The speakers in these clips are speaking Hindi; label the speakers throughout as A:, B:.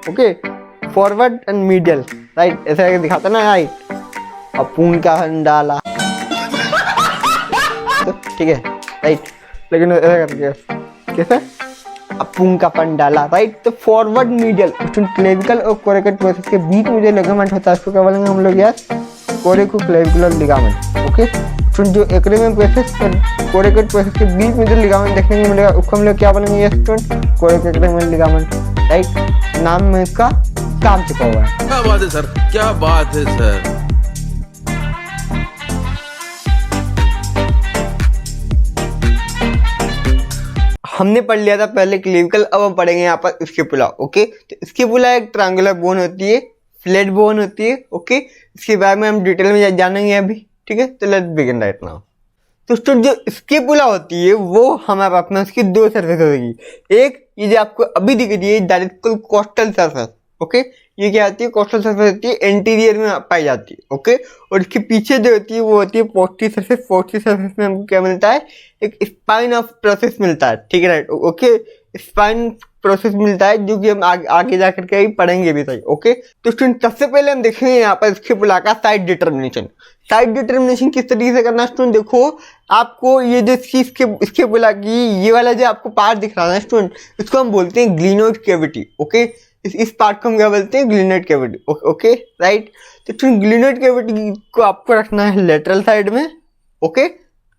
A: Okay, forward and medial, right, ऐसा करके दिखाता ना, राइट, अपुन का डाला, तो ठीक है, राइट, लेकिन ऐसा करके कैसे अपुन का फन डाला, राइट। तो फॉरवर्ड मीडियल क्लेविकल और कोरिकल प्रोसेस के बीच में जो लिगामेंट होता है उसको क्या बोलेंगे हम लोग यार, कोरिकोक्लेविकुलर लिगामेंट, ओके। तो जो एक्रेमियन प्रोसेस और कोरिकल प्रोसेस के बीच में जो लिगामेंट देखने को मिलेगा उसको हम लोग क्या बोलेंगे यार स्टूडेंट, कोरिकोक्लेविकुलर लिगामेंट, राइट। नाम में इसका काम छुपा हुआ है।
B: क्या बात है सर, क्या बात है सर।
A: हमने पढ़ लिया था पहले क्लेविकल, अब हम पढ़ेंगे यहाँ पर स्कैपुला, ओके। तो स्कैपुला एक ट्रायंगुलर बोन होती है, फ्लैट बोन होती है, ओके। इसके बारे में हम डिटेल में जानेंगे अभी, ठीक है। तो लेट्स बिगिन राइट नाउ। तो स्टूडेंट जो स्कैपुला होती है वो हमारे पास में उसकी दो सरफेस होगी, एक ये जो आपको अभी दिख रही है डायरेक्ट कोस्टल सरफेस, ओके। ये क्या होती है, कोस्टल सरफेस होती है, एंटीरियर में पाई जाती है, ओके। और इसके पीछे जो होती है वो होती है पोस्टीरियर सरफेस। पोस्टीरियर सरफेस में हमको क्या मिलता है, एक स्पाइन ऑफ प्रोसेस मिलता है, ठीक है, राइट, ओके। स्पाइन प्रोसेस मिलता है जो कि हम आगे जाकर के ही पढ़ेंगे भी, सही, ओके। तो स्टूडेंट सबसे पहले हम देखेंगे यहाँ पर स्कैपुला का साइड डिटर्मिनेशन। साइड डिटर्मिनेशन किस तरीके से करना है स्टूडेंट, देखो आपको ये जो स्कैपुला की ये वाला जो आपको पार्ट दिख रहा है स्टूडेंट, इसको हम बोलते हैं ग्लिनोइड कैविटी, ओके। इस पार्ट को हम क्या बोलते हैं, ग्लिनोइड कैविटी, ओके, राइट। तो स्टूडेंट ग्लिनोइड कैविटी को आपको रखना है लेटरल साइड में, ओके,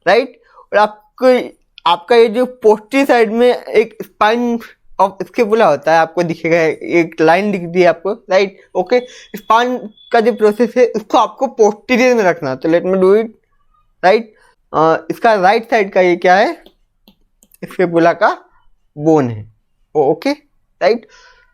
A: राइट। और आपका ये जो पोस्टीरियर साइड में एक स्पाइन ऑफ स्कैपुला होता है, आपको दिखेगा एक लाइन दिख दी है आपको, राइट, ओके। स्पाइन का जो प्रोसेस है उसको आपको पोस्टीरियर में रखना है। तो let me do it, right. इसका राइट साइड का ये क्या है, स्कैपुला का बोन है, ओके, राइट।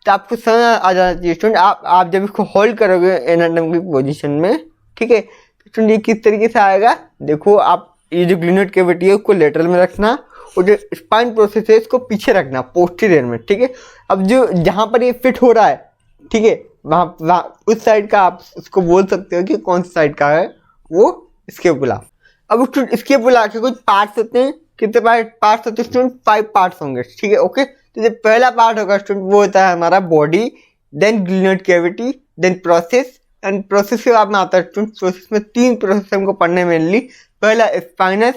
A: तो आपको समझ आ जाना चाहिए स्टूडेंट, आप जब इसको होल्ड करोगे एनाटॉमिक पोजीशन में, ठीक है, तो स्टूडेंट ये किस तरीके से आएगा, देखो आप ये जो ग्लिनोइड कैविटी है उसको लेटरल में रखना और जो स्पाइन प्रोसेस है इसको पीछे रखना पोस्टीरियर में, ठीक है। अब जो जहाँ पर ये फिट हो रहा है, ठीक है, वहाँ उस साइड का आप उसको बोल सकते हो कि कौन सी साइड का है वो स्कैपुला। अब स्टूडेंट स्कैपुला के कुछ पार्ट्स होते हैं, कितने पार्ट्स होते हैं स्टूडेंट, 5 पार्ट्स होंगे, ठीक है, ओके। तो जो पहला पार्ट होगा स्टूडेंट वो होता है हमारा body, then glenoid cavity, then process, and process के बाद में आता है स्टूडेंट, प्रोसेस में 3 प्रोसेस हमको पढ़ने मेनली, पहला spinous,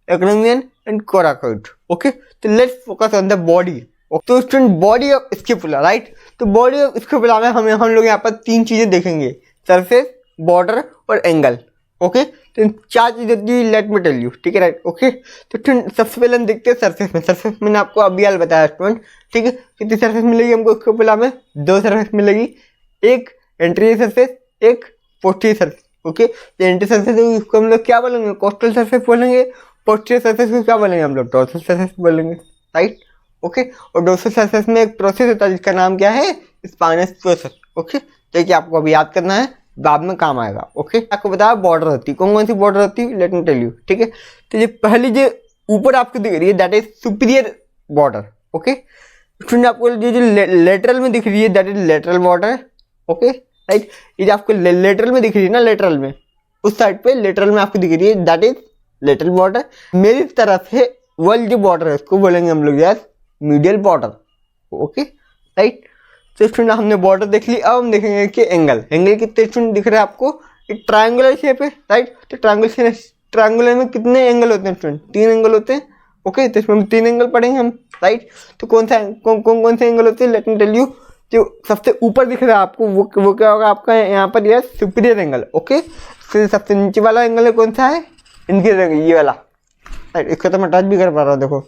A: acromion and coracoid, okay. तो let's focus on the body. तो student body of scapula, right. तो बॉडी ऑफ स्कैपुला में हम लोग यहाँ पर 3 चीजें देखेंगे, सरफेस, बॉर्डर और एंगल, ओके। तो 4 चीजें लेट मी टेल यू, ठीक है, राइट, ओके। तो सबसे पहले हम देखते हैं सरफेस में। सरफेस मैंने आपको अभी हाल बताया स्टूडेंट, ठीक है। कितनी सरफेस मिलेगी हमको स्कैपुला में, 2 सरफेस मिलेगी, एक एंटीरियर सरफेस, एक पोस्टीरियर सरफेस, ओके। तो एंटीरियर सरफेस उसको हम लोग क्या बोलेंगे, कोस्टल सरफेस बोलेंगे। पोस्टीरियर सरफेस को क्या बोलेंगे हम लोग, डोर्सल सरफेस बोलेंगे, राइट, ओके। और डोर्सल सरफेस में एक प्रोसेस होता है जिसका नाम क्या है, स्पाइनस प्रोसेस, ओके। तो कि आपको अभी याद करना है, बाद में काम आएगा, ओके। आपको बताया बॉर्डर होती है, कौन कौन सी बॉर्डर होती है, लेट मी टेल यू, ठीक है। तो ये पहली जो ऊपर आपको दिख रही है that is superior border, okay. Student आपको ये जो लेटरल में दिख रही है that is lateral border, okay, right. ये जो आपको लेटरल में दिख रही है ना, लेटरल में उस साइड पे लेटरल में आपको दिख रही है दैट इज लेटरल बॉर्डर। मेरी तरफ से वर्ल्ड जो बॉर्डर है उसको बोलेंगे हम लोग यार मीडियल बॉर्डर, ओके, राइट। तो स्टूडेंट हमने बॉर्डर देख ली, अब हम देखेंगे कि एंगल कितने स्टूडेंट दिख रहा है आपको, एक ट्रायंगुलर शेप है, राइट। तो ट्रायंगुलर में कितने एंगल होते हैं स्टूडेंट, 3 एंगल होते हैं, ओके। तो इसमें हम 3 एंगल पढ़ेंगे हम, राइट। तो कौन से एंगल होते हैं, लेट मी टेल यू। जो सबसे ऊपर दिख रहा है आपको वो क्या होगा आपका यहाँ पर यह सुपीरियर एंगल, ओके। फिर सबसे नीचे वाला एंगल है कौन सा है, इनफीरियर एंगल, ये वाला, राइट। इसको तो मैं टच भी कर पा रहा हूँ, देखो,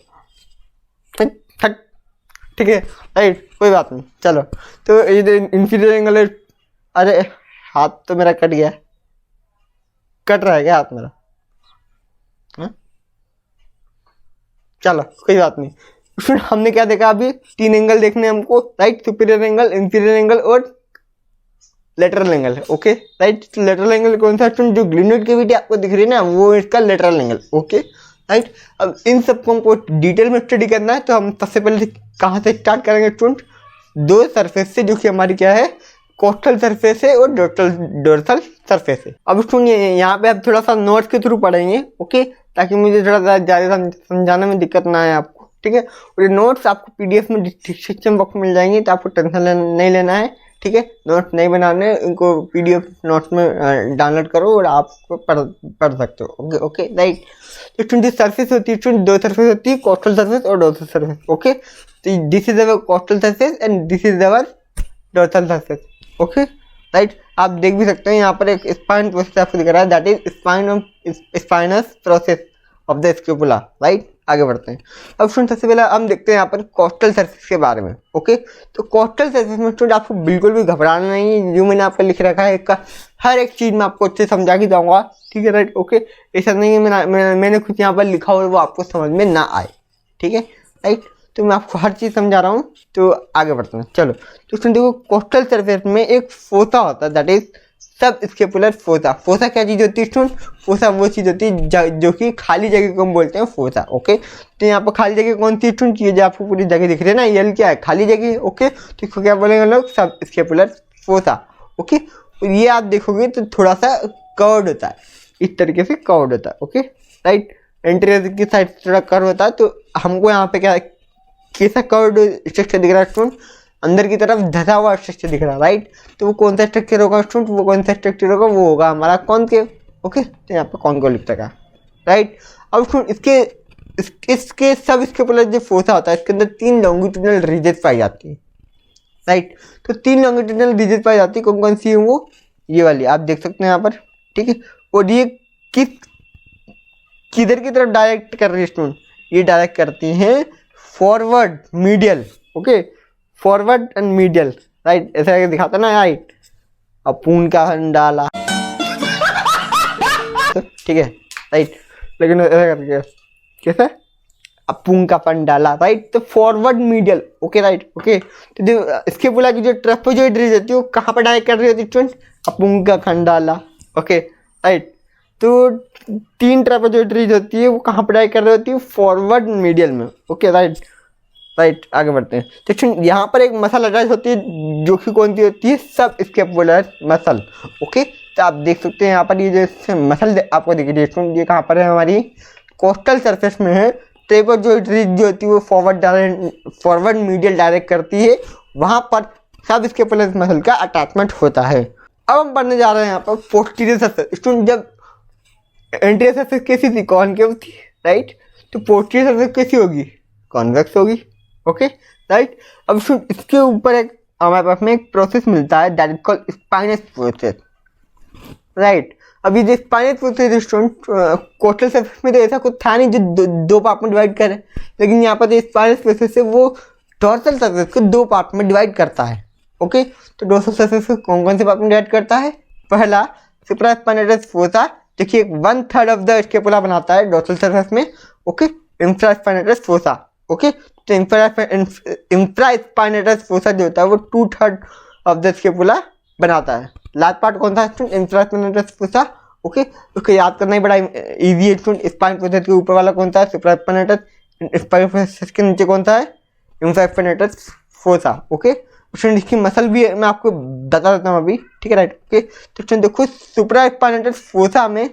A: ठीक है, राइट, कोई बात नहीं, चलो। तो ये जो इन्फीरियर एंगल है, अरे हाथ तो मेरा कट गया, कट रहा है क्या हाथ मेरा, हाँ? चलो कोई बात नहीं। फिर हमने क्या देखा अभी, 3 एंगल देखने हमको, right, superior angle, inferior angle और लेटरल एंगल, ओके, राइट। तो लेटरल एंगल कौन सा स्टूडेंट, जो ग्लिनोइड कैविटी आपको दिख रही है ना वो इसका लेटरल एंगल, ओके, राइट। अब इन सबको हमको डिटेल में स्टडी करना है, तो हम सबसे पहले कहाँ से स्टार्ट करेंगे स्टूडेंट, 2 सरफेस से, जो कि हमारी क्या है, कोस्टल सरफेस है और डोर्सल सरफेस है। अब स्टूडेंट यहाँ पे आप थोड़ा सा नोट्स के थ्रू पढ़ेंगे, ओके, ताकि मुझे थोड़ा ज़्यादा समझाने में दिक्कत ना आए आपको, ठीक है। और ये नोट्स आपको पीडीएफ में डिस्क्रिप्शन बॉक्स में मिल जाएंगे, तो आपको टेंशन नहीं लेना है, ठीक है। नोट्स नहीं बनाने, इनको पीडीएफ नोट्स में डाउनलोड करो और आप पढ़ सकते हो। Okay okay right. तो स्टूडेंट सर्फेस होती है, स्टूडेंट दो सर्फेस होती है, कोस्टल सर्फेस और डोर्सल सर्फेस। ओके, तो this is our coastal surface and this is our dorsal surface. Okay right. आप देख भी सकते हैं यहाँ पर एक स्पाइन प्रोसेस आपको दिख रहा है, that is spinous process of the scapula. Right, आगे बढ़ते हैं। अब स्टूडेंट सबसे पहले हम देखते हैं यहाँ पर कोस्टल सर्फेस के बारे में। ओके, तो कोस्टल सर्फेस में स्टूडेंट आपको बिल्कुल भी घबराना नहीं है, जो मैंने आपको लिख रखा है इसका हर एक चीज़ मैं आपको अच्छे समझा के दूंगा, ठीक है राइट। ओके, ऐसा नहीं है मैंने कुछ यहाँ पर लिखा और वो आपको समझ में ना आए, ठीक है राइट। तो मैं आपको हर चीज़ समझा रहा हूँ, तो आगे बढ़ते हैं। चलो, तो स्टूडेंट देखो, कोस्टल सर्फेस में एक फोसा होता है, दैट इज सब स्कैपुलर फोसा। फोसा क्या चीज़ होती है स्टूडेंट? फोसा वो चीज़ होती है जो कि खाली जगह को हम बोलते हैं फोसा। ओके, तो यहाँ पर खाली जगह कौन सी स्टूडेंट? ये जो आपको पूरी जगह दिख रही है ना, ये क्या है? खाली जगह। ओके, तो इसको क्या बोलेंगे लोग? सब स्कैपुलर फोसा। ओके, और ये आप देखोगे तो थोड़ा सा कर्व्ड होता है, इस तरीके से कर्व्ड होता है। ओके राइट, एंटीरियर की साइड थोड़ा कर्व होता है, तो हमको यहाँ पे क्या कैसा कर्व्ड स्ट्रक्चर दिख रहा है स्टूडेंट? अंदर की तरफ धसा हुआ स्ट्रक्चर दिख रहा है, राइट। तो वो कौन सा स्ट्रक्चर होगा स्टूडेंट? वो कौन सा स्ट्रक्चर होगा? वो होगा हमारा कॉनकेव। ओके, तो यहाँ पे कॉनकेव लिख सका, राइट। अब स्टूडेंट इसके सब स्कैपुलर जो फोसा होता है, इसके अंदर 3 लॉन्गिट्यूडनल रीजेस पाई जाती है, राइट। तो 3 लॉन्गिट्यूडनल रीजेस पाई जाती है, कौन कौन सी है वो? ये वाली आप देख सकते हैं यहाँ पर, ठीक है। और ये किधर की तरफ डायरेक्ट कर रही है स्टूडेंट? ये डायरेक्ट करती हैं forward medial. Okay, forward and medial, right, ऐसा करके दिखाता ना, राइट। अपून का डाला, ठीक है राइट, लेकिन ऐसा करके कैसे? अपून का फन डाला, राइट। तो forward medial, okay right. Okay, तो जो इसके बोला कि जो ट्रेपेजॉइड रीज होती है वो कहाँ पर डायरेक्ट कर रही होती है स्टूडेंट? अपून का खंडाला। ओके राइट, तो 3 ट्रेपेजॉइड रीज होती है, वो कहाँ पर डायरेक्ट कर रही होती है? फॉरवर्ड मीडियल में। ओके राइट राइट, आगे बढ़ते हैं। तो यहाँ पर एक मसल अटैच होती है, जो कि कौन सी होती है? सब स्कैपुलर मसल। ओके, तो आप देख सकते हैं यहाँ पर ये जो मसल आपको दिख रही है, ये कहाँ पर है? हमारी कोस्टल सरफेस में है। ट्रेपेजॉइड रीज जो होती है वो फॉरवर्ड मीडियल डायरेक्ट करती है, वहाँ पर सब स्कैपुलर मसल का अटैचमेंट होता है। अब हम पढ़ने जा रहे हैं यहाँ पर पोस्टीरियर सरफेस। स्टूडेंट जब एंटीरियर सरफेस कैसी थी? कॉनकेव थी, राइट। तो पोस्टीरियर सरफेस कैसी होगी? कॉन्वेक्स होगी। Okay right. अब इसके ऊपर एक हमारे पास में एक प्रोसेस मिलता है, that is called spinous process, right. अभी जो spinous process student coastal surface में तो ऐसा कुछ था नहीं जो दो पार्ट में डिवाइड करे, लेकिन यहाँ पर जो स्पाइनस प्रोसेस है वो डोर्सल सरफेस को 2 पार्ट में डिवाइड करता है। ओके, तो डोर्सल सरफेस को कौन कौन से पार्ट में डिवाइड करता है? पहला सुप्रास्पाइनेटस फोसा, देखिए 1/3 ऑफ द स्कैपुला बनाता है डोर्सल सरफेस में। Okay, infraspinatus fossa. ओके, तो इंफ्रास्पाइनेटस फोसा जो होता है वो 2/3 ऑफ द स्कैपुला बनाता है। लास्ट पार्ट कौन सा स्टूडेंट? Infraspinatus fossa. ओके, उसको याद करना ही बड़ा इजी है स्टूडेंट। स्पाइन प्रोसेस के ऊपर वाला कौन सा है? सुप्रास्पाइनेटस। स्पाइन प्रोसेस के नीचे कौन सा है? Infraspinatus fossa. ओके, स्टूडेंट इसकी मसल भी मैं आपको बता देता हूँ अभी, ठीक है राइट। ओके, तो स्टूडेंट देखो, सुप्रास्पाइनेटस फोसा में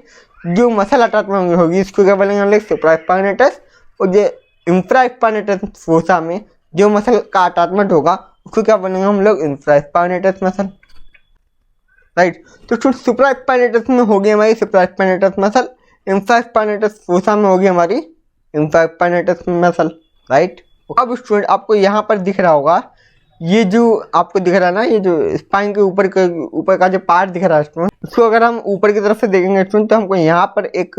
A: जो मसल अटैचमेंट होगी इसको क्या बोलेंगे हम लोग? सुप्रास्पाइनेटस। और जो इंफ्रास्पाइनेटस फोसा में जो मसल का अटैचमेंट होगा उसको क्या बोलेंगे हम लोग? Infraspinatus muscle, right. तो स्टूडेंट सुप्रास्पाइनेटस में होगी हमारी सुप्रास्पाइनेटस मसल, इंफ्रास्पाइनेटस फोसा में होगी हमारी इंफ्रास्पाइनेटस मसल, राइट। अब स्टूडेंट आपको यहाँ पर दिख रहा होगा, ये जो आपको दिख रहा है ना, ये जो स्पाइन के ऊपर का जो पार्ट दिख रहा है स्टूडेंट, उसको अगर हम ऊपर की तरफ से देखेंगे स्टूडेंट, तो हमको यहाँ पर एक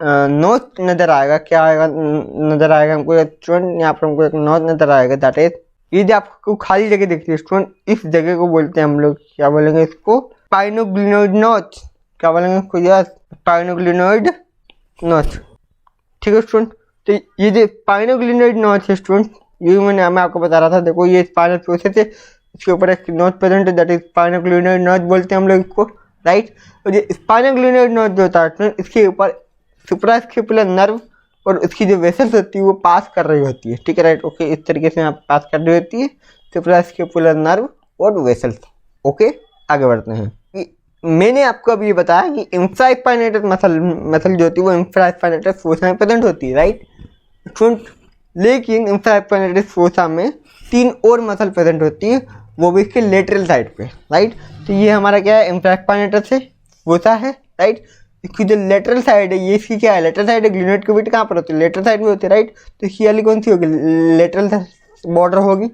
A: नोच नजर आएगा। क्या आएगा? नजर आएगा हमको स्टूडेंट, यहाँ पर हमको एक नोच नजर आएगा, दैट इज ये जो आपको खाली जगह दिखती है स्टूडेंट, इस जगह को बोलते हैं हम लोग, क्या बोलेंगे इसको? स्पाइनोग्लिनोइड नोच। क्या बोलेंगे इसको? यस, स्पाइनोग्लिनोइड नोच, ठीक है स्टूडेंट। तो ये जो स्पाइनोग्लिनोइड नोच है स्टूडेंट, ये मैं आपको बता रहा था। देखो, ये स्पाइनल प्रोसेस है, इसके ऊपर एक नोच प्रेजेंट है, दैट इज स्पाइनोग्लिनोइड नोच बोलते हैं हम लोग इसको, राइट। और ये स्पाइनोग्लिनोइड नोच जो होता है इसके ऊपर सुप्रास्कैपुलर नर्व और इसकी जो वेसल्स होती है वो पास कर रही होती है, ठीक है राइट। ओके, इस तरीके से यहाँ पास कर रही होती है सुप्रास्कैपुलर नर्व और वेसल्स। ओके, आगे बढ़ते हैं। मैंने आपको अभी ये बताया कि इंफ्रास्पाइनेटस मसल जो होती है वो इंफ्रास्पाइनेटस फोसा में प्रेजेंट होती है, राइट स्टूडेंट। लेकिन इंफ्राएक्टिव फोसा में 3 और मसल प्रेजेंट होती है, वो भी इसके लेटरल साइड पे, राइट। तो ये हमारा क्या है, इंफ्राएक्टिव से फोसा है, राइट। इसकी जो लेटरल साइड है, ये इसकी क्या है, लेटरल साइड है। ग्लिनोइड कैविटी कहाँ पर होती है, लेटरल साइड में होती है, राइट। तो इसकी वाली कौन सी होगी, लेटरल बॉर्डर होगी,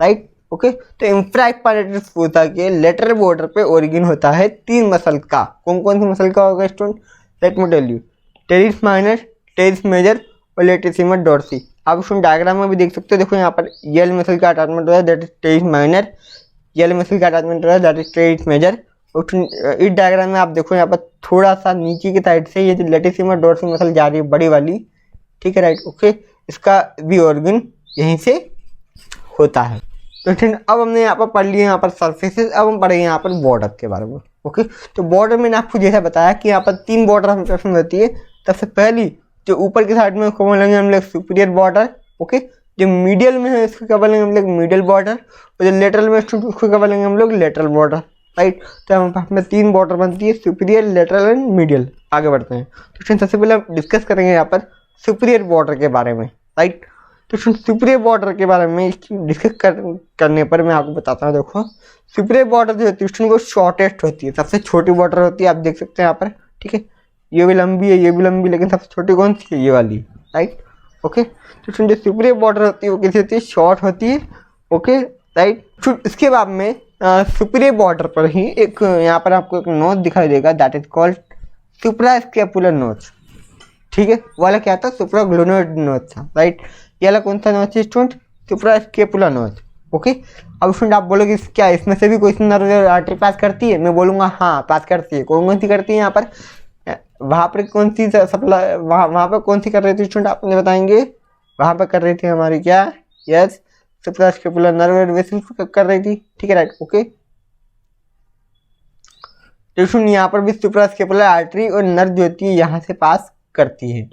A: राइट, ओके। तो इंफ्राएक्टिव फोसा के लेटरल बॉर्डर पे ओरिजिन होता है 3 मसल का। कौन कौन सी मसल का होगा student, let me tell you. Teres minor, teres major और लेटिसिमस डॉर्सी। आप उसमें डायग्राम में भी देख सकते हो। देखो यहाँ पर यल मसल का अटैचमेंट हो रहा है, that is teres minor. L muscle का अटैचमेंट हो रहा है, दैट इज टेरिस मेजर। इस डायग्राम में आप देखो यहाँ पर थोड़ा सा नीचे की साइड से ये जो लेटिसिमस डॉर्सी मसल जा रही है, बड़ी वाली, ठीक है, राइट, ओके। इसका भी ऑर्गन यहीं से होता है। तो ठीक, अब हमने यहाँ पर पढ़ लिया यहाँ पर सर्फेसेस। अब हम पढ़ेंगे यहाँ पर बॉर्डर के बारे में, ओके। तो बॉर्डर मैंने आपको जैसा बताया कि यहाँ पर 3 बॉर्डर हमें पसंद होती है। सबसे पहली जो ऊपर की साइड में उसको बोलेंगे हम लोग सुपीरियर बॉर्डर, ओके। जो मीडियल में है उसको क्या बोलेंगे हम लोग, मिडिल बॉर्डर। और जो लेटरल में उसको क्या बोलेंगे हम लोग, लेटरल बॉर्डर, राइट। तो हमारे में 3 बॉर्डर बनती है, सुपीरियर, लेटरल एंड मीडियल। आगे बढ़ते हैं। तो सबसे पहले हम डिस्कस करेंगे यहाँ पर सुपीरियर बॉर्डर के बारे में, राइट। तो सुपीरियर बॉर्डर के बारे में डिस्कस करने पर मैं आपको बताता हूँ। देखो सुपीरियर बॉर्डर जो होती है वो शॉर्टेस्ट होती है, सबसे छोटी बॉर्डर होती है। आप देख सकते हैं यहाँ पर, ठीक है। ये भी लंबी है, ये भी लंबी, लेकिन सबसे छोटी कौन सी है, ये वाली, राइट, ओके। तो जो सुपीरियर बॉर्डर होती है वो कैसी होती है, शॉर्ट होती है, ओके, राइट। इसके बाद में सुपीरियर बॉर्डर पर ही एक यहाँ पर आपको एक नोच दिखाई देगा, दैट इज कॉल्ड सुप्रास्कैपुलर नोच, ठीक है। वाला क्या था, सुप्राग्लोनोइड नोच था, राइट। ये वाला कौन सा नोच है स्टूडेंट, सुप्रास्कैपुलर नोच, ओके। अब स्टूडेंट आप बोलोगे क्या इसमें से भी कोई नर्व आर्टरी पास करती है, मैं बोलूँगा हाँ पास करती है। कौन कौन सी करती है यहाँ पर, वहाँ पर कौन सी सप्लाई, वहाँ पर कौन सी कर रही थी स्टूडेंट, आपने बताएंगे। वहाँ पर कर रही थी हमारी क्या, यस, सुप्रास्कैपुलर नर्व वेसल कर रही थी, ठीक है, राइट, ओके। तो सुन यहाँ पर भी सुप्रास्कैपुलर आर्टरी और नर्व जो होती है यहाँ से पास करती है,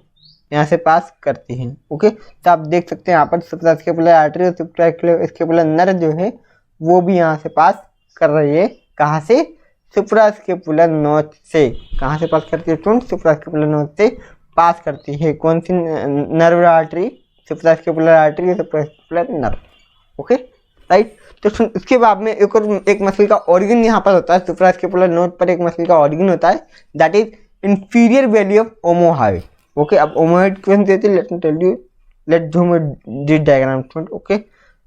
A: यहाँ से पास करती है, ओके। तो आप देख सकते हैं यहाँ पर सुप्रास्कैपुलर आर्टरी और सुप्रास्कैपुलर नर्व जो है वो भी यहाँ से पास कर रही है। कहाँ से, सुप्रास्कैपुलर नोच से। कहाँ से पास करती है स्टूडेंट, सुप्रास्कैपुलर नोच से पास करती है। कौन सी नर्व आर्टरी, सुप्रास्कैपुलर आर्टरी और सुप्रास्कैपुलर नर्व, ओके, राइट। तो इसके बाद में एक मसल का ऑर्गन यहाँ पर होता है, सुप्रास्कैपुलर नोच पर एक मसल का ऑर्गन होता है, that is inferior belly of omohyoid, okay. अब ओमोहाइड कौन देती है, let me tell you, let zoom this diagram student, okay,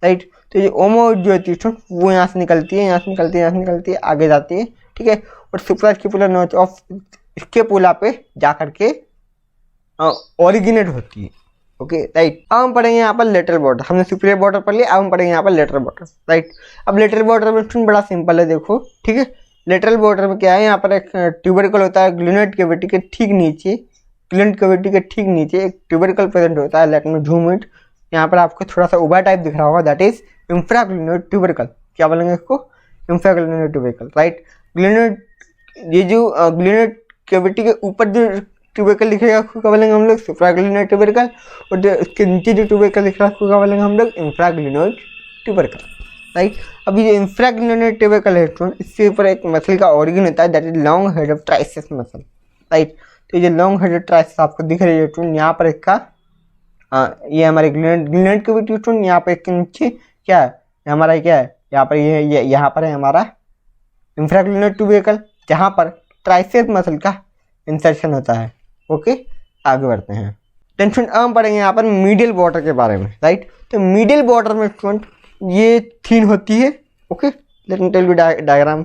A: right. तो ये ओमोहाइड जो होती है स्टूडेंट वो यहाँ से निकलती है, यहाँ से निकलती है, यहाँ से निकलती है, आगे जाती है, ठीक है। और सुप्रास्कैपुलर नोच ऑफ स्कैपुला पे जा करके ओरिजिनेट होती है, ओके, राइट। अब हम पढ़ेंगे यहाँ पर लेटरल बॉर्डर। हमने सुपीरियर बॉर्डर पढ़ लिया, अब हम पढ़ेंगे यहाँ पर लेटरल बॉर्डर, राइट। अब लेटरल बॉर्डर में बड़ा सिंपल है, देखो, ठीक है। लेटरल बॉर्डर में क्या है, यहाँ पर एक ट्यूबरकल होता है, ग्लिनोइड कैविटी के ठीक नीचे, ग्लिनोइड कैविटी के ठीक नीचे एक ट्यूबरकल प्रेजेंट होता है। लेट मी झूम इट। यहाँ पर आपको थोड़ा सा उभा टाइप दिख रहा होगा, दैट इज इंफ्राग्लिनोइड ट्यूबरकल। क्या बोलेंगे इसको, इंफ्राग्लिनोइड ट्यूबरकल, राइट। ग्लिनोइड, ये जो ग्लिनोइड कैविटी के ऊपर जो ट्यूबरकल दिखेगा उसको क्या बोलेंगे हम लोग, सुप्राग्लिनोइड ट्यूबरकल। और जो इसके नीचे जो ट्यूबरकल दिख रहा है उसको क्या बोलेंगे हम लोग, इंफ्राग्लिनोइड ट्यूबरकल, राइट। अभी जो इंफ्राग्लिनोइड ट्यूबरकल है स्टूडेंट, इसके ऊपर एक मसल का ऑर्गन होता है, that is long head of triceps muscle, right. तो ये लॉन्ग हेड ऑफ ट्राइसेप्स आपको दिख रही है स्टूडेंट, यहाँ पर इसका ये हमारे ग्लिनोइड कैविटी स्टूडेंट, यहाँ पर इसके नीचे क्या है, हमारा क्या है, यहाँ पर ये यहाँ पर है हमारा इंफ्राग्लिनोइड ट्यूबरकल, जहाँ पर ट्राइसेप्स मसल का इंसर्शन होता है, ओके। आगे बढ़ते हैं। टेंशन अब हम पढ़ेंगे यहाँ पर मीडियल बॉर्डर के बारे में, राइट। तो मीडियल बॉर्डर में स्टूडेंट ये थीन होती है, okay. Let me tell you diagram,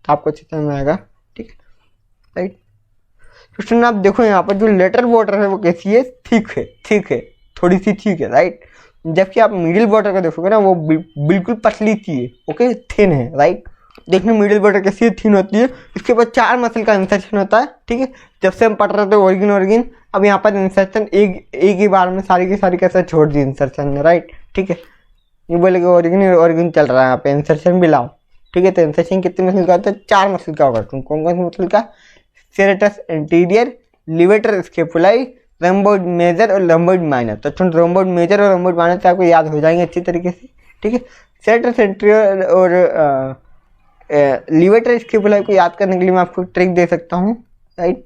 A: आपको अच्छी समझ में आएगा, ठीक, राइट। तो स्टूडेंट आप देखो यहाँ पर जो लेटरल बॉर्डर है वो कैसी है, ठीक है, ठीक है, थोड़ी सी ठीक है, राइट। जबकि आप मिडिल बॉर्डर का देखोगे ना वो बिल्कुल पतली सी है, ओके, थिन है, राइट। देखने मिडिल बॉर्डर कैसी थिन होती है। इसके बाद 4 मसल का इंसर्शन होता है, ठीक है। जब से हम पढ़ रहे थे ओरिजिन, अब यहाँ पर इंसर्शन एक ही बार में सारी की सारी कैसे छोड़ दी इंसर्शन में, राइट, ठीक है। ये बोले कि ओरिजिन चल रहा है यहाँ पे, इंसर्शन भी लाओ, ठीक है। तो इंसर्शन कितने मसल का होता है, 4 मसल का होगा। कौन कौन से मसल का, सेरेटस एंटीरियर, लिवेटर स्कैपुलाई, रोम्बोइड मेजर और रोम्बोइड माइनर। तो रोम्बोइड मेजर और रोम्बोइड माइनर तो आपको याद हो जाएंगे अच्छी तरीके से, ठीक है। सेरेटस एंटीरियर और लिवेटर स्कैपुलाई को याद करने के लिए मैं आपको ट्रिक दे सकता हूँ, right,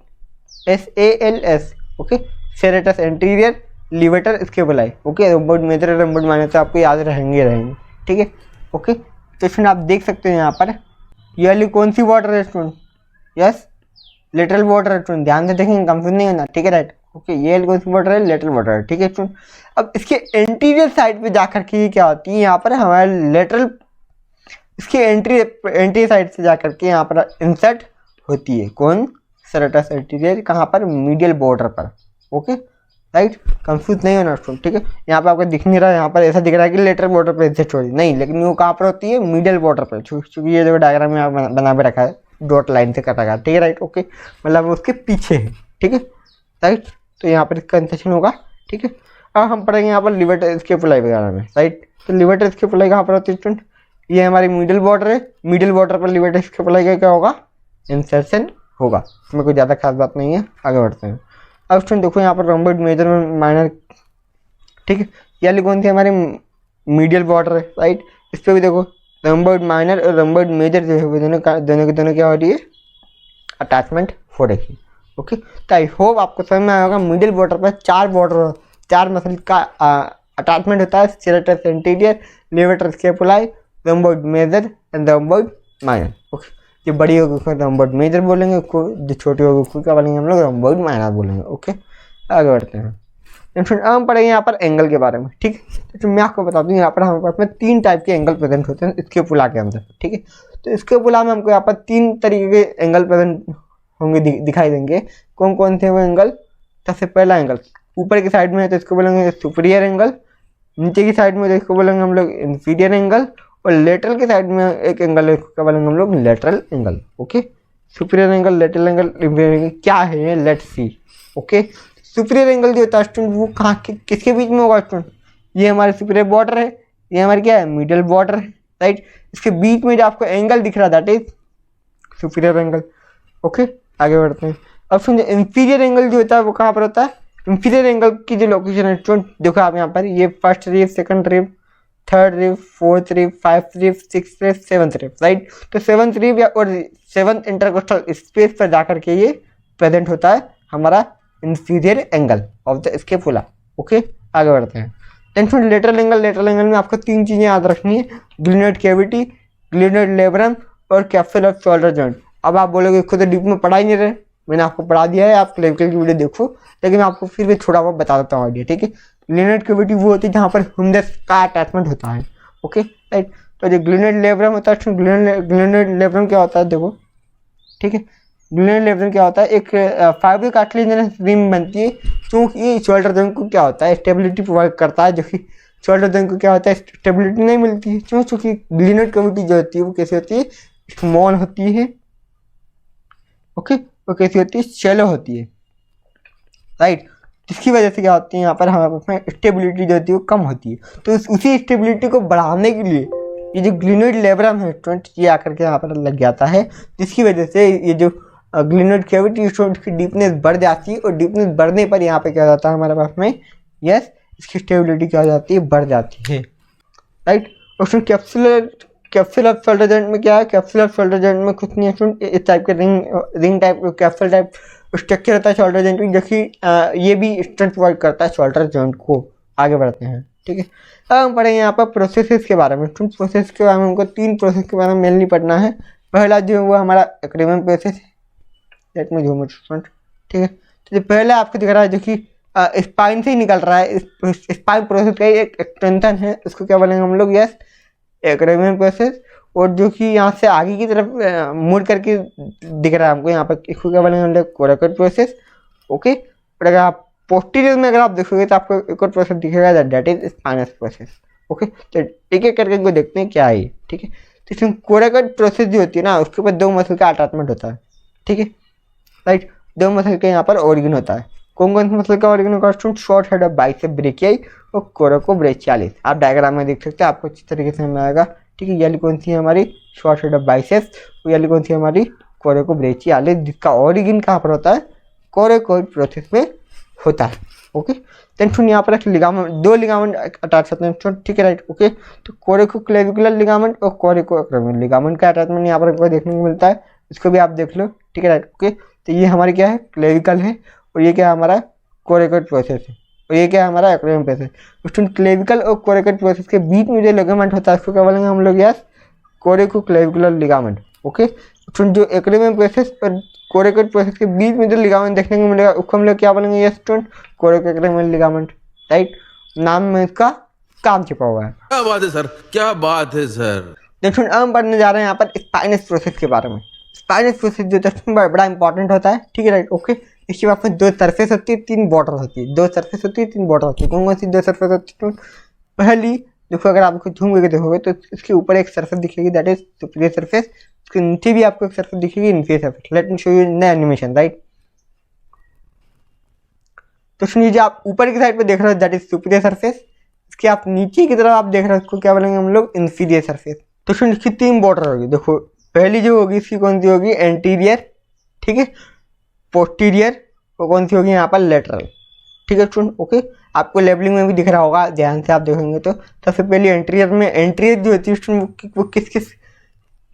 A: SALS, okay. Serratus anterior, levator scapulae. Okay, rhomboid major और रोम्बोइड माइनर तो आपको याद रहेंगे। ठीक है, ओके। तो स्टूडेंट आप देख सकते हैं यहाँ पर ये वाली कौन सी वाटर है स्टूडेंट? यस, लेटरल वाटर है स्टूडेंट, ध्यान से देखेंगे, कंफ्यूज नहीं होना। ठीक है, राइट। ओके, ये वाली कौन सी वाटर है? लेटरल वाटर है। ठीक है स्टूडेंट, अब इसके एंटीरियर साइड पे जाकर के ये क्या होती है, यहाँ पर हमारे लेटरल, इसके एंट्री साइड से जाकर के यहाँ पर इंसर्ट होती है। कौन? सेरेटस एंटीरियर, कहाँ पर? मीडियल बॉर्डर पर। ओके, राइट, कंफ्यूज नहीं होना स्टूडेंट। ठीक है, यहाँ पर आपको दिख नहीं रहा, यहाँ पर ऐसा दिख रहा है कि लेटरल बॉर्डर पर इंसर्ट हो रही है, नहीं, लेकिन वो कहाँ पर होती है? मीडियल बॉर्डर पर। क्योंकि ये जो डायग्राम में आप बना के रखा है, डॉट लाइन से कटा गया। ठीक है, राइट, ओके, मतलब उसके पीछे है। ठीक है, राइट, तो यहाँ पर इसका इंसर्शन होगा। ठीक है, अब हम पढ़ेंगे यहाँ पर लिवेटर स्केपुलाई वगैरह में, राइट। तो लिवेटर स्केपुलाई कहाँ पर होती है स्टूडेंट? ये हमारी मिडिल बॉर्डर है, मिडिल बॉर्डर पर लिवेटर स्केपुलाई का क्या होगा? इंसर्शन होगा। इसमें कोई ज़्यादा खास बात नहीं है, आगे बढ़ते हैं। अब स्टूडेंट देखो यहाँ पर रोम्बोइड मेजर और माइनर। ठीक है, ये वाली कौन सी हमारी मीडियल बॉर्डर है, राइट। इस पर भी देखो रोम्बोइड माइनर और रोम्बोइड मेजर जो है वो दोनों क्या हो रही है? अटैचमेंट हो रही है। ओके, तो आई होप आपको समझ में आया होगा। मिडिल बॉर्डर पर चार मसल का अटैचमेंट होता है, serratus anterior, levator scapulae, rhomboid major and rhomboid minor. Okay, जो बड़ी होगी उसको रोम्बोइड मेजर बोलेंगे, उसको जो छोटी होगी उसको क्या बोलेंगे हम लोग? रोम्बोइड माइनर बोलेंगे। ओके, आगे बढ़ते हैं। हम पढ़ेंगे यहाँ पर एंगल के बारे में। ठीक है, तो मैं आपको बता दूँ यहाँ पर हमारे पास में 3 टाइप के एंगल प्रेजेंट होते हैं स्केपुला के अंदर। ठीक है, तो स्केपुला में हमको यहाँ पर 3 तरीके के एंगल प्रेजेंट होंगे, दिखाई देंगे। कौन कौन से वो एंगल? सबसे पहला एंगल ऊपर की साइड में है तो इसको बोलेंगे सुपीरियर एंगल, नीचे की साइड में तो इसको बोलेंगे हम लोग इंफीरियर एंगल, और लेटरल की साइड में एक एंगल है, इसको क्या बोलेंगे हम लोग? Lateral angle. Okay, superior angle, lateral angle, inferior angle क्या है ये? Let's see. Okay, superior angle जो होता है स्टूडेंट वो कहाँ किसके बीच में होगा स्टूडेंट? ये हमारे सुपीरियर बॉर्डर है, ये हमारी क्या है? मिडिल बॉर्डर है, राइट। इसके बीच में जो आपको एंगल दिख रहा है that is superior angle. Okay, आगे बढ़ते हैं। अब सुनिए, इंफीरियर एंगल जो होता है वो कहाँ पर होता है? इंफीरियर एंगल की जो लोकेशन है स्टूडेंट देखो आप यहाँ पर, ये first rib, second rib, third rib, fourth rib, fifth rib, sixth rib, seventh rib, right. तो सेवंथ रिब या और सेवंथ इंटरकोस्टल स्पेस पर जाकर के ये प्रेजेंट होता है हमारा inferior angle of the scapula. Okay, आगे बढ़ते हैं। देन फ्रॉम लेटरल एंगल में आपको 3 चीज़ें याद रखनी है, ग्लिनोइड कैविटी, ग्लिनोइड लेब्रम और कैप्सूल ऑफ शोल्डर जॉइंट। अब आप बोलोगे इसको तो डीप में पढ़ा ही नहीं रहे, मैंने आपको पढ़ा दिया है, आप क्लेविकल की वीडियो देखो, लेकिन मैं आपको फिर भी थोड़ा बहुत बता देता हूँ आइडिया। ठीक है, ग्लिनोइड कैविटी वो होती है जहाँ पर ह्यूमरस का अटैचमेंट होता है। Okay, right. तो जो ग्लिनोइड लेब्रम होता है, ग्लिनोइड लेब्रम क्या होता है देखो। ठीक है, ग्लिनोइड लेब्रम क्या होता है? एक फाइबर कार्टिलेजिनस रिंग बनती है, क्योंकि ये शोल्डर जॉइंट को क्या होता है? स्टेबिलिटी प्रोवाइड करता है, जो कि शोल्डर जॉइंट को क्या होता है? स्टेबिलिटी नहीं मिलती है। क्यों? क्योंकि ग्लिनोइड कैविटी जो होती है वो कैसी होती है? स्मॉल होती है। ओके, वो कैसी होती है? शैलो होती है, राइट। जिसकी वजह से क्या होती है यहाँ पर हमारे पास में स्टेबिलिटी जो होती है वो कम होती है। तो उसी स्टेबिलिटी को बढ़ाने के लिए ये जो ग्लिनोइड लेब्रम है स्टूडेंट, ये आकर के यहाँ पर लग जाता है, जिसकी वजह से ये जो ग्लिनोइड कैविटी स्टूडेंट की डीपनेस बढ़ जाती है, और डीपनेस बढ़ने पर यहाँ पे क्या जाता है हमारे पास में? यस, इसकी स्टेबिलिटी क्या हो जाती है? बढ़ जाती है, राइट। और उसमें कैप्सूल ऑफ शोल्डर जॉइंट में क्या है? कैप्सूल ऑफ शोल्डर जॉइंट में कुछ नहीं है स्टूडेंट, इस टाइप के ring type capsule type structure होता है शोल्डर जॉइंट में, जो कि ये भी स्ट्रेंथ प्रोवाइड करता है शोल्डर जॉइंट को। आगे बढ़ते हैं। ठीक है, अब हम पढ़ेंगे यहाँ पर प्रोसेसेस के बारे में। प्रोसेस के बारे में हमको 3 प्रोसेस के बारे में मेनली पढ़ना है। पहला जो है वो हमारा एक्रिमन प्रोसेस है, let me zoom it student. ठीक है, तो जो पहला आपको दिख रहा है जो कि स्पाइन से ही निकल रहा है, स्पाइन प्रोसेस का एक एक्सटेंशन है, उसको क्या बोलेंगे हम लोग? Yes, acromion process. और जो कि यहाँ से आगे की तरफ मुड़ करके दिख रहा है हमको यहाँ पर, इसको क्या बोलेंगे हम लोग? कोरैकोइड प्रोसेस। ओके, और अगर आप पोस्टीरियर में अगर आप देखोगे तो आपको एक और प्रोसेस दिखेगा, that is spinous process. Okay, तो एक एक करके इनको देखते हैं क्या है। ठीक है, तो इसमें कोरैकोइड प्रोसेस जो होती है ना, उसके ऊपर 2 मसल का अटैचमेंट होता है। ठीक है, राइट, 2 मसल का यहाँ पर ऑर्गन होता है। कौन कौन से मसल का ऑर्गन होगा student? Short head of bicep brachii और कोरैकोब्रेचियालिस। आप डायग्राम में देख सकते हैं, आपको अच्छी तरीके से समझ आएगा। ठीक है, ये कौन सी है हमारी? शॉर्ट हेड ऑफ बाइसेप्स, और ये कौन सी है हमारी? कोरैकोब्रेचियालिस, जिसका ऑरिजिन कहाँ पर होता है? कोरैकोइड प्रोसेस में होता है। ओके, देन फिर यहाँ पर लिगामेंट, 2 लिगामेंट अटैच होते हैं। ठीक है, राइट। ओके, तो कोरैकोक्लेविकुलर लिगामेंट और कोरैकोएक्रोमियल लिगामेंट का अटैचमेंट यहाँ पर देखने को मिलता है, इसको भी आप देख लो। ठीक है, राइट। ओके, तो ये हमारी क्या है? क्लेविकल है, और ये क्या है हमारा? कोरैकोइड प्रोसेस है। और ये क्या है हमारा एक्रोमियन प्रोसेस। स्टूडेंट क्लेविकल और कोरेकल प्रोसेस के बीच में जो लिगामेंट होता है उसको क्या बोलेंगे हम लोग, यस कोरेको-क्लेविकुलर लिगामेंट। ओके, स्टूडेंट जो एक्रोमियन प्रोसेस और कोरेकल प्रोसेस के बीच में जो लिगामेंट देखने को मिलेगा उसको हम लोग क्या बोलेंगे, यस स्टूडेंट कोरेको-एक्रोमियन लिगामेंट, राइट। नाम में इसका काम छिपा हुआ है।
B: क्या बात है सर, क्या बात है सर।
A: देखो अब हम पढ़ने जा रहे हैं यहाँ पर स्पाइनस प्रोसेस के बारे में। स्पाइनस प्रोसेस जो है बड़ा इंपॉर्टेंट होता है, ठीक है राइट। ओके, इसके बाद में 2 सरफेस होती है 3 बॉर्डर होती है, 2 सरफेस होती है 3 बॉर्डर होती है। कौन कौन सी 2 सरफेस होती है? पहली देखो, अगर आप झूम करके देखोगे तो इसके ऊपर एक सरफेस दिखेगी, दैट इज सुपीरियर सरफेस। उसके नीचे भी आपको एक सरफेस दिखेगी, inferior surface. Let me show you in the animation, right. तो सुनिए, जो आप ऊपर की साइड पे देख रहे हो दैट इज सुपीरियर सरफेस। इसके आप नीचे की तरफ आप देख रहे हो उसको क्या बोलेंगे हम लोग, इन्फीरियर सरफेस। तो सुनिए, इसकी 3 बॉर्डर होगी। देखो पहली जो होगी इसकी कौन सी होगी, एंटीरियर, ठीक है, पोस्टीरियर, और कौन सी होगी यहाँ पर लेटरल, ठीक है स्टूडेंट। ओके, आपको लेबलिंग में भी दिख रहा होगा, ध्यान से आप देखेंगे तो। सबसे पहले एंटीरियर में, एंटीरियर जो होती है स्टूडेंट वो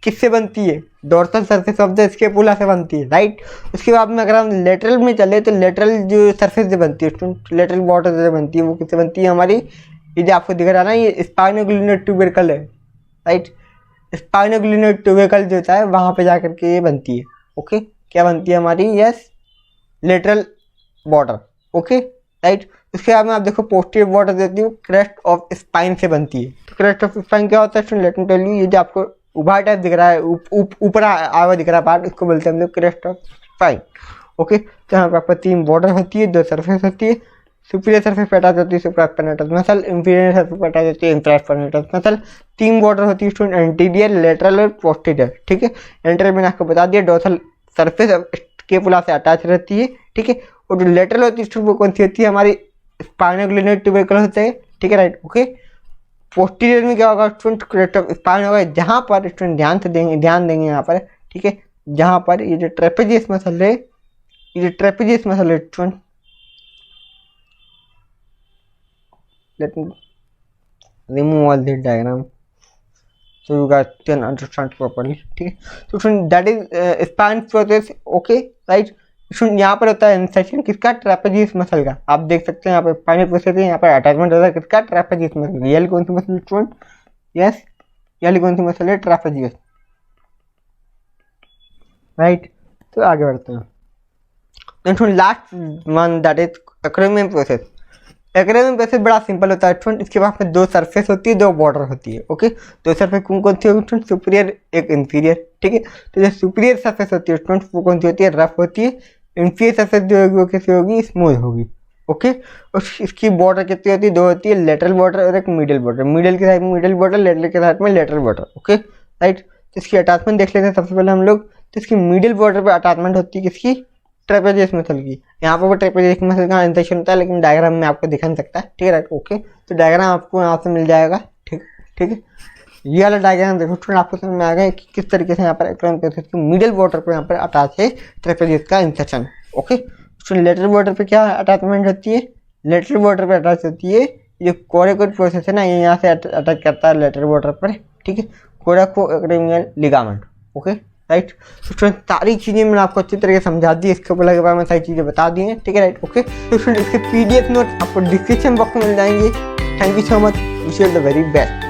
A: किससे बनती है, dorsal surface of the scapula से बनती है, राइट। उसके बाद में अगर हम लेटरल में चले तो लेटरल जो सरफेस से बनती है स्टूडेंट, लेटरल बॉर्डर से बनती है, वो किससे बनती है हमारी, ये जो आपको दिख रहा है ना, ये स्पाइनोग्लिनर ट्यूबरकल है, राइट। स्पाइनोग्लिनर ट्यूबरकल जो होता है वहाँ पे जाकर के ये बनती है। ओके, क्या बनती है हमारी, yes lateral border. Okay right. उसके बाद में आप देखो पोस्टीरियर बॉर्डर देती है, क्रेस्ट ऑफ स्पाइन से बनती है। तो क्रेस्ट ऑफ स्पाइन क्या होता है, लेट मी टेल यू, ये जो आपको उभार टाइप दिख रहा है, ऊपर आया हुआ दिख रहा है पार्ट, इसको बोलते हैं हम लोग क्रेस्ट ऑफ स्पाइन। ओके, तो यहाँ पे आपको 3 बॉर्डर होती है, 2 सरफेस होती है। सुपीरियर सरफेस पे अटैच होती है सुप्रास्पाइनेटस मसल, इंफीरियर सरफेस पे अटैच होती है इंफ्रास्पाइनेटस मसल। 3 बॉर्डर होती है स्टूडेंट, एंटीरियर, लेटरल और पोस्टीरियर, ठीक है। एंटीरियर मैंने आपको बता दिया, डोर्सल सरफेस स्कैपुला से अटैच रहती है, ठीक है। और जो लेटरल होती है स्टूडेंट वो कौन सी होती है, हमारी स्पाइनोग्लिनर ट्यूबरकल होते हैं, ठीक है राइट। ओके, पोस्टीरियर में क्या होगा स्टूडेंट, क्रेस्ट ऑफ स्पाइन होगा, जहाँ पर स्टूडेंट ध्यान देंगे यहाँ पर, ठीक है, जहाँ पर ये जो ट्रेपेजियस मसल है, ये जो ट्रेपेजियस मसल है student, let me remove all the diagram so you guys can understand properly, ठीक है। तो student that is spine process, okay right. Student यहाँ पर होता है इंसर्शन किसका, ट्रेपेजियस मसल का। आप देख सकते हैं यहाँ पर स्पाइनल प्रोसेस है, यहाँ पर अटैचमेंट होता है किसका, ट्रेपेजियस मसल। ये कौन सी मसल स्टूडेंट, यस ये कौन सी मसल है, ट्रेपेजियस, राइट। तो आगे बढ़ते हैं। Then last one that is acromion process. Acromion process बड़ा सिंपल होता है स्टूडेंट। इसके बाद में 2 सरफेस होती है, 2 बॉर्डर होती है। ओके, 2 सरफेस कौन सी होगी स्टूडेंट, सुपीरियर एक इंफीरियर, ठीक है। तो जो सुपीरियर सरफेस होती है स्टूडेंट वो कौन सी होती है, रफ होती है। इंफीरियर सरफेस जो होगी वो कैसी होगी, स्मूथ होगी। ओके, और इसकी बॉर्डर कितनी होती है, 2 होती है, लेटरल बॉर्डर और एक मिडिल बॉर्डर। मिडिल के साइड में मिडिल बॉर्डर, लेटरल के साइड में लेटरल बॉर्डर। Okay right. तो इसकी अटैचमेंट देख लेते हैं सबसे पहले हम लोग। तो इसकी मिडिल बॉर्डर पर अटैचमेंट होती है किसकी, ट्रेपेजियस मसल की। यहाँ पर वो ट्रेपेजियस मसल का इंसर्शन होता है, लेकिन डायग्राम में आपको दिखा नहीं सकता, ठीक है राइट। ओके, तो डायग्राम आपको यहाँ से मिल जाएगा, ठीक है। ये वाला डायग्राम देखो स्टूडेंट, आपको समझ में आ गया कि किस तरीके से यहाँ पर एक्रोमियन प्रोसेस की मिडिल बॉर्डर पर यहाँ पर अटैच है ट्रेपेजियस का insertion. Okay, student lateral border पे क्या अटैचमेंट होती है, लेटरल बॉर्डर पे अटैच होती है ये कोरेकोइड प्रोसेस है ना, ये यहाँ से अटैच करता है लेटरल बॉर्डर पर, ठीक है, कोरेको-एक्रोमियन लिगामेंट। Okay right. तो स्टूडेंट सारी चीज़ें मैंने आपको अच्छी तरीके से समझा दी, इसके ऊपर के बारे में सारी चीज़ें बता दी हैं, ठीक है राइट। ओके, तो स्टूडेंट इसके PDF नोट आपको डिस्क्रिप्शन बॉक्स में मिल जाएंगे। Thank you so much, wish you the very best.